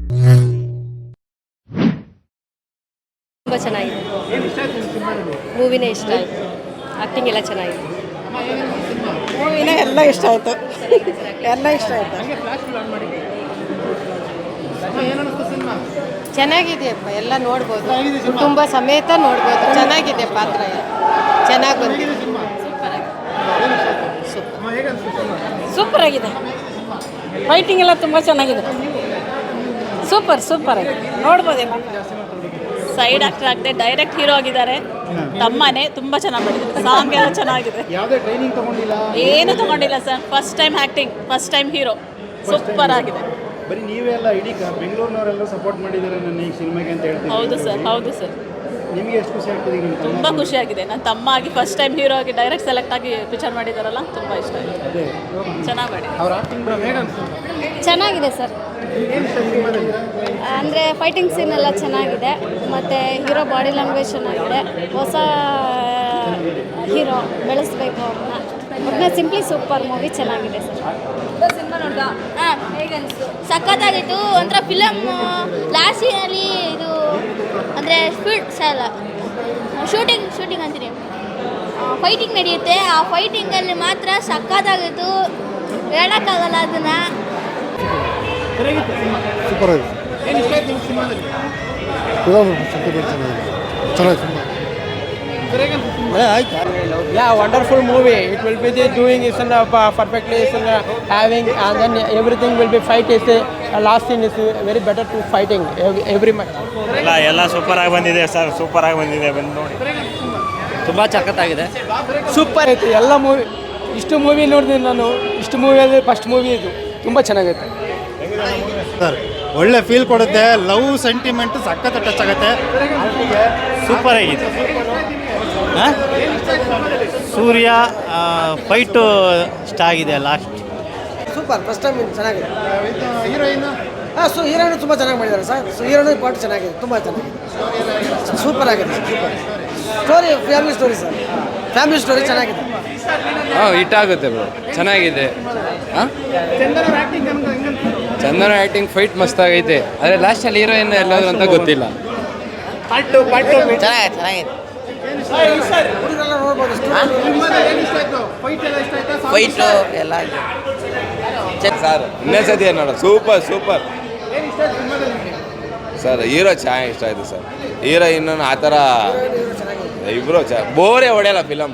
ತುಂಬ ಚೆನ್ನಾಗಿದೆ. ಮೂವಿನೇ ಇಷ್ಟ ಆಯಿತು. ಆ್ಯಕ್ಟಿಂಗ್ ಎಲ್ಲ ಚೆನ್ನಾಗಿದೆ. ಮೂವಿನೇ ಎಲ್ಲ ಇಷ್ಟ ಆಯಿತು. ಎಲ್ಲ ಇಷ್ಟ ಆಯಿತು. ಚೆನ್ನಾಗಿದೆಯಪ್ಪ, ಎಲ್ಲ ನೋಡ್ಬೋದು, ಕುಟುಂಬ ಸಮೇತ ನೋಡ್ಬೋದು. ಚೆನ್ನಾಗಿದೆ, ಪಾತ್ರ ಚೆನ್ನಾಗಿ ಬಂದಿದೆ. ಸೂಪರ್ ಆಗಿದೆ. ಫೈಟಿಂಗ್ ಎಲ್ಲ ತುಂಬ ಚೆನ್ನಾಗಿದೆ. ಸೂಪರ್ ಆಗಿದೆ, ನೋಡ್ಬೋದೇನೋ. ಸೈಡ್ ಆಕ್ಟರ್ ಆಗದೆ ಡೈರೆಕ್ಟ್ ಹೀರೋ ಆಗಿದ್ದಾರೆ. ತಮ್ಮನೇ ತುಂಬ ಚೆನ್ನಾಗಿ ಮಾಡಿದ್ದಾರೆ. ಸಾಂಗ್ ಎಲ್ಲ ಚೆನ್ನಾಗಿದೆ. ಯಾವುದೇ ಟ್ರೈನಿಂಗ್ ತಗೊಂಡಿಲ್ಲ, ಏನು ತಗೊಂಡಿಲ್ಲ sir. First time acting, first time hero. Super ಆಗಿದೆ. ಬರೀ ನೀವೇ ಎಲ್ಲ ಇಡೀ ಬೆಂಗಳೂರಿನವರೆಲ್ಲ ಸಪೋರ್ಟ್ ಮಾಡಿದ್ದಾರೆ ನನ್ನ ಈ ಸಿನಿಮಾಗೆ ಅಂತ ಹೇಳ್ತೀನಿ. ಹೌದು ಸರ್. ನಿಮಗೆ ಎಷ್ಟು ಖುಷಿ ಆಗ್ತದೆ? ತುಂಬ ಖುಷಿಯಾಗಿದೆ. ನನ್ನ ತಮ್ಮ ಆಗಿ ಫಸ್ಟ್ ಟೈಮ್ ಹೀರೋ ಆಗಿ ಡೈರೆಕ್ಟ್ ಸೆಲೆಕ್ಟ್ ಆಗಿ ಪಿಕ್ಚರ್ ಮಾಡಿದಾರಲ್ಲ, ತುಂಬ ಇಷ್ಟ ಆಯಿತು. ಅದೇ ಚೆನ್ನಾಗಿ ಮಾಡಿ. ಅವ್ರ ಆಕ್ಟಿಂಗ್ ಹೇಗೆ ಅನಿಸ್ತು? ಚೆನ್ನಾಗಿದೆ ಸರ್. ಅಂದರೆ ಫೈಟಿಂಗ್ ಸೀನ್ ಎಲ್ಲ ಚೆನ್ನಾಗಿದೆ, ಮತ್ತು ಹೀರೋ ಬಾಡಿ ಲ್ಯಾಂಗ್ವೇಜ್ ಚೆನ್ನಾಗಿದೆ. ಹೊಸ ಹೀರೋ ಬೆಳೆಸ್ಬೇಕು ಅವ್ರನ್ನ ಸಿಂಪ್ಲಿ ಸೂಪರ್ ಮೂವಿ ಚೆನ್ನಾಗಿದೆ ಸರ್. ಸಿನಿಮಾ ನೋಡ್ದ? ಹಾಂ, ಹೇಗನ್ನಿಸ್ತು? ಸಖತ್ತಾಗಿತ್ತು. ಒಂಥರ ಫಿಲಮ್ ಲಾಸ್ಟ್ ಸೀನಲ್ಲಿ ಇದು ಅಂದರೆ ಶೂಟಿಂಗ್ ಅಂತೀನಿ, ಫೈಟಿಂಗ್ ನಡೆಯುತ್ತೆ. ಆ ಫೈಟಿಂಗಲ್ಲಿ ಮಾತ್ರ ಸಖತ್ತಾಗಿತ್ತು, ಹೇಳೋಕ್ಕಾಗಲ್ಲ ಅದನ್ನು. ಸೂಪರ್ ಆಗಿದೆ. ಏನು ಇಷ್ಟ ಆಯ್ತು ನಿಮ್ಮ ಸಿನಿಮಾದಲ್ಲಿ? Yeah, wonderful movie. It will be the doing is perfectly is having, and then everything will be fight is last scene is very better to fighting every match. ಎಲ್ಲ ಸೂಪರ್ ಆಗಿ ಬಂದಿದೆ ಸರ್. ಸೂಪರ್ ಆಗಿ ಬಂದಿದೆ, ಬಂದು ನೋಡಿ. ತುಂಬ ಸಖತ್ತಾಗಿದೆ. Super ಐತೆ ಎಲ್ಲ ಮೂವಿ. ಇಷ್ಟು ಮೂವಿ ನೋಡಿದೆ ನಾನು. ಇಷ್ಟು ಮೂವಿಯಲ್ಲಿ ಫಸ್ಟ್ ಮೂವಿ ಇದು. ತುಂಬ ಚೆನ್ನಾಗೈತೆ ಸರ್. ಒಳ್ಳೆ ಫೀಲ್ ಕೊಡುತ್ತೆ. ಲವ್ ಸೆಂಟಿಮೆಂಟ್ ಸಖತ್ ಟಚ್ ಆಗುತ್ತೆ. ಸೂಪರ್ ಆಗಿದೆ. ಸೂರ್ಯ ಫೈಟು ಇಷ್ಟ ಆಗಿದೆ ಲಾಸ್ಟ್. ಸೂಪರ್, ಫಸ್ಟ್ ಟೈಮ್ ಚೆನ್ನಾಗಿದೆ. ಹೀರೋಯಿನ್ ಹೀರೋನು ತುಂಬ ಚೆನ್ನಾಗಿ ಮಾಡಿದ್ದಾರೆ ಸರ್. ಹೀರೋನು ಪಾರ್ಟ್ ಚೆನ್ನಾಗಿದೆ, ತುಂಬ ಚೆನ್ನಾಗಿದೆ. ಸೂಪರ್ ಆಗಿದೆ. Story family story sir. Family story ಚೆನ್ನಾಗಿದೆ. ಹಿಟ್ ಆಗುತ್ತೆ ಬ್ರೋ, ಚೆನ್ನಾಗಿದೆ. ಚಂದನ ಆ್ಯಕ್ಟಿಂಗ್ ಫೈಟ್ ಮಸ್ತಾಗೈತೆ. ಆದರೆ ಲಾಸ್ಟಲ್ಲಿ ಹೀರೋಯಿನ್ ಎಲ್ಲಾದ್ರು ಅಂತ ಗೊತ್ತಿಲ್ಲ. ಚೆನ್ನಾಗಿದೆ. ಹುಡುಗರೆಲ್ಲ ನೋಡ್ಬೋದು. ಫೈಟು ಎಲ್ಲ ಸರ್ ಇನ್ನೊಂದ್ಸತಿ ನೋಡ. Super sir. ಹೀರೋ ಚೆನ್ನಾಗಿ ಇಷ್ಟ ಆಯಿತು ಸರ್. ಹೀರೋ ಇನ್ನೊಂದು ಆ ಥರ ಇಬ್ಬರು ಬೋರೇ ಹೊಡೆಯಲ್ಲ ಫಿಲಮ್.